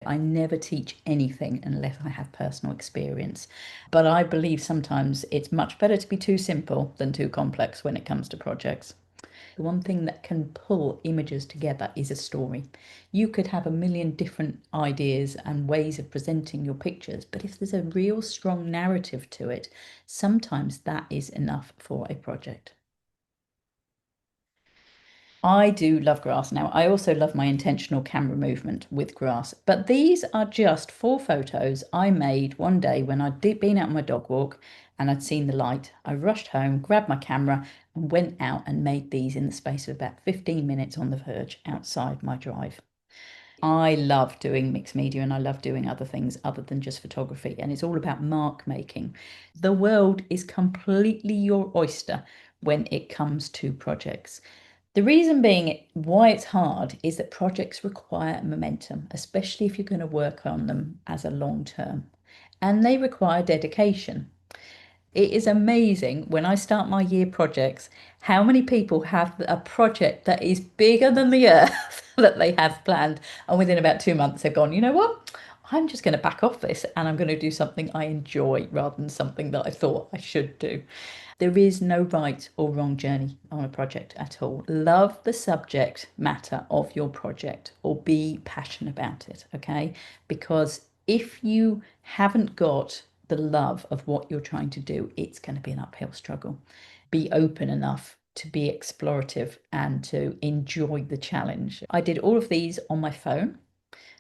I never teach anything unless I have personal experience. But I believe sometimes it's much better to be too simple than too complex when it comes to projects. The one thing that can pull images together is a story. You could have a million different ideas and ways of presenting your pictures, but if there's a real strong narrative to it, sometimes that is enough for a project. I do love grass now. I also love my intentional camera movement with grass. But these are just 4 photos I made one day when I'd been out on my dog walk and I'd seen the light. I rushed home, grabbed my camera, and went out and made these in the space of about 15 minutes on the verge outside my drive. I love doing mixed media and I love doing other things other than just photography. And it's all about mark making. The world is completely your oyster when it comes to projects. The reason being why it's hard is that projects require momentum, especially if you're going to work on them as a long term, and they require dedication. It is amazing when I start my year projects how many people have a project that is bigger than the earth that they have planned, and within about 2 months they've gone, you know what? I'm just going to back off this and I'm going to do something I enjoy rather than something that I thought I should do. There is no right or wrong journey on a project at all. Love the subject matter of your project or be passionate about it, okay? Because if you haven't got the love of what you're trying to do, it's going to be an uphill struggle. Be open enough to be explorative and to enjoy the challenge. I did all of these on my phone.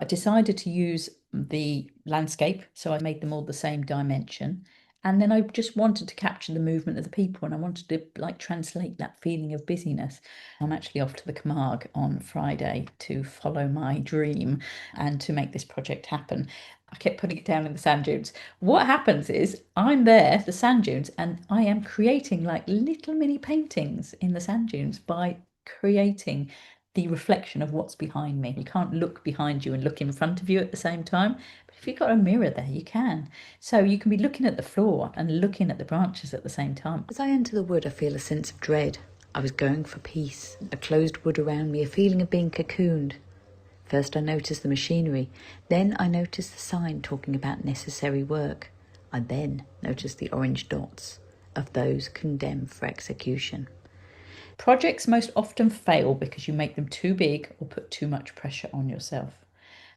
I decided to use the landscape, so I made them all the same dimension. And then I just wanted to capture the movement of the people and I wanted to like translate that feeling of busyness. I'm actually off to the Camargue on Friday to follow my dream and to make this project happen. I kept putting it down in the sand dunes. What happens is I'm there, the sand dunes, and I am creating like little mini paintings in the sand dunes by creating the reflection of what's behind me. You can't look behind you and look in front of you at the same time. But if you've got a mirror there, you can. So you can be looking at the floor and looking at the branches at the same time. As I enter the wood, I feel a sense of dread. I was going for peace. A closed wood around me, a feeling of being cocooned. First I noticed the machinery. Then I noticed the sign talking about necessary work. I then noticed the orange dots of those condemned for execution. Projects most often fail because you make them too big or put too much pressure on yourself.